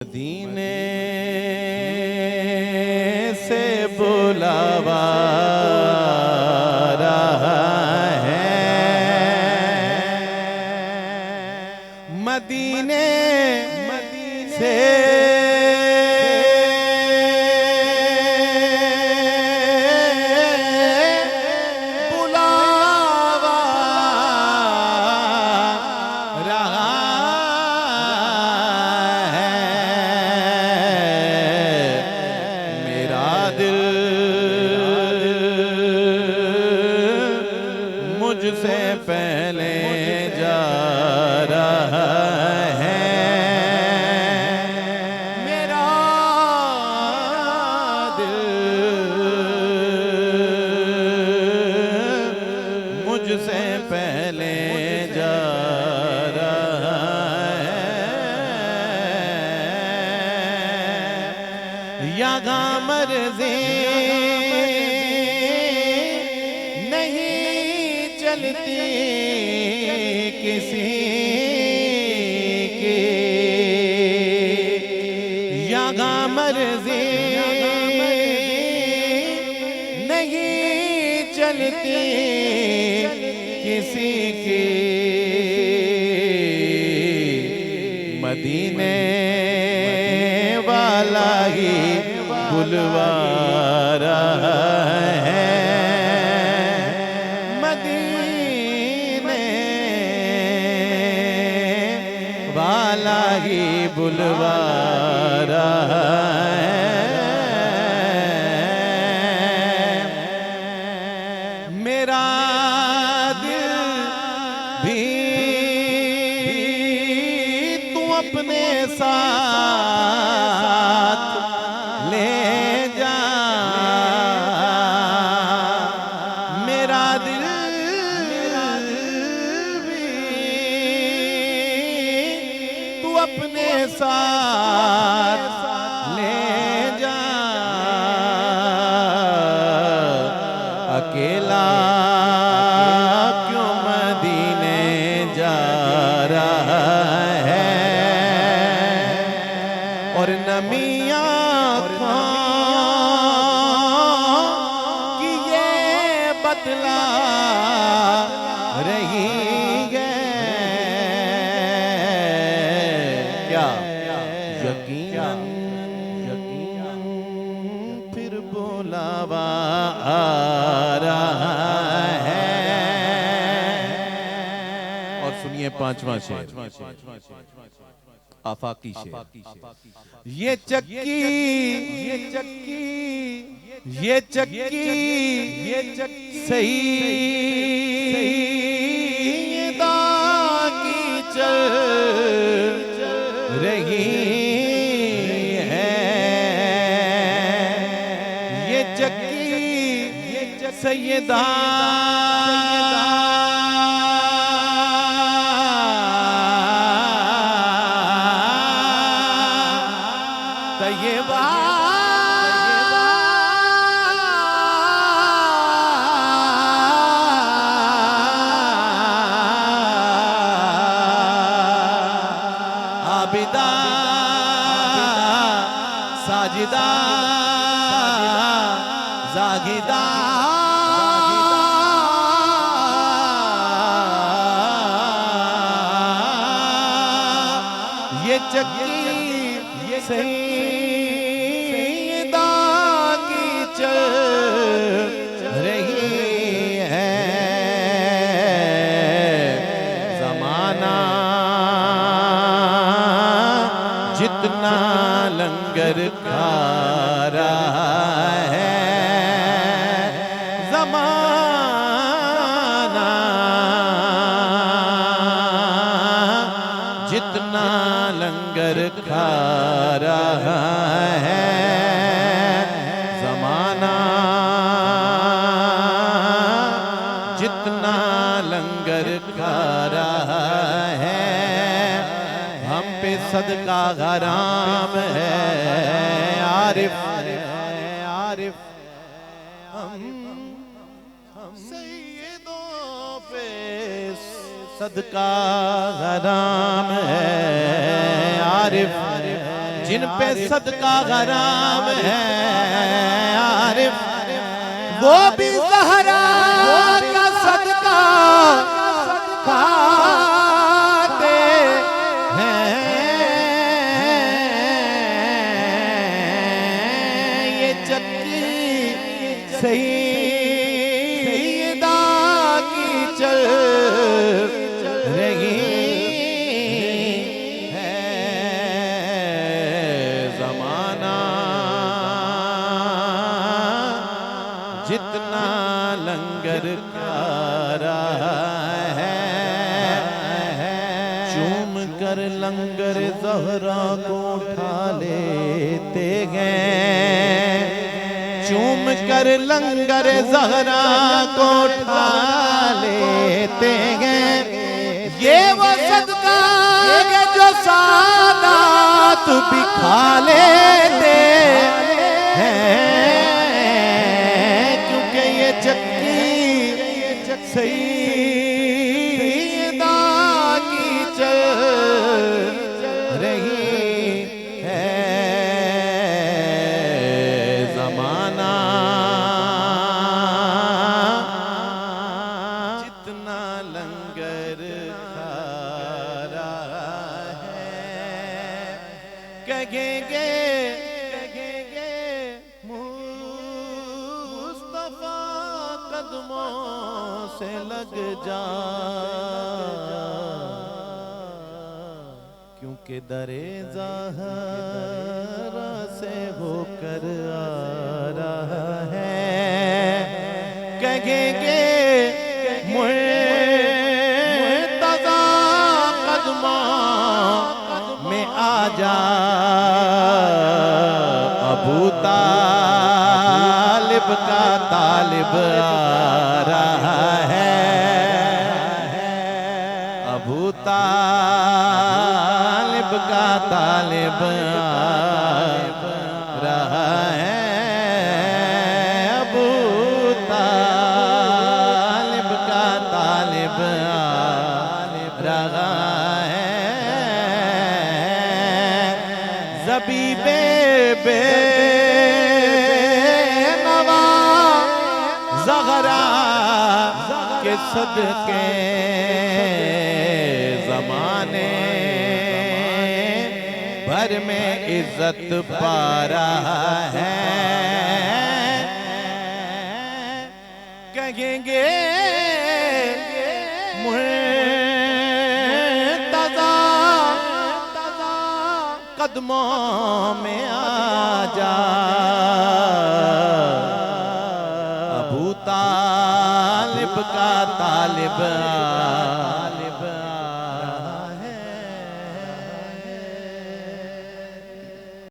मदीने से बुलावा रहा है, मदीने से बुलावा रहा मुझसे पहले जा रहा है, मेरा दिल मुझसे पहले जा रहा है। यहाँ मर्ज़ी चलती किसी की, यहाँ मर्ज़ी नहीं चलती किसी की। मदीने वाला ही बुलवा रहा है, वाला ही बुलवा रहा है। मेरा दिल भी तू अपने साथ ले जा, मेरा दिल अपने साथ ले जा। अकेला क्यों मदीने जा रहा है, और नमिया कि ये बतला रही है। यकीनन फिर बुलावा आ रहा है। और सुनिए पांचवा शेर, आफाकी शेर। ये चक्की सही की चल रही है, ये चक्की सैयदा तैयबा आबिदा साजिदा जागिदा ये चक्की सैयदा की चल रही है। ज़माना जितना लंगर खा रहा है, ज़माना जितना लंगर खा रहा है, ज़माना जितना लंगर खा रहा है। हम पे सदका हराम है आरिफ, हम सैयदों पे सदका हराम है आरिफ जिन पे सदका हराम है आरिफ, वो भी ज़हरा का सदका खाते हैं। ये चक्की सईदा की चल रही है। ज़माना जितना लंगर खा रहा है, चूम कर लंगर ज़हरा को उठा लेते हैं। चूम कर लंगर ज़हरा को उठा लेते हैं। ये वो सदका है जो सादात भी खा लेते हैं, क्योंकि ये चक्की सईदा की चल रही है। ज़माना जितना लंगर खा रहा है, कहेंगे मुस्तफा कदमों से लग जा, क्योंकि दरे ज़हरा से होकर आ रहा है। कहेंगे मुर्तज़ा कदमों में आ जा, अबू तालिब का तालिब आ रहा है। अबू तालिब का तालिब आ रहा है। अबू तालिब का तालिब आ रहा है। ज़बीबे बेनवा ज़हरा के सदके ज़माने भर में इज्जत पा रहा है। कहेंगे मुर्तज़ा कदमों में आ जा, अबू तालिब का तालिब आ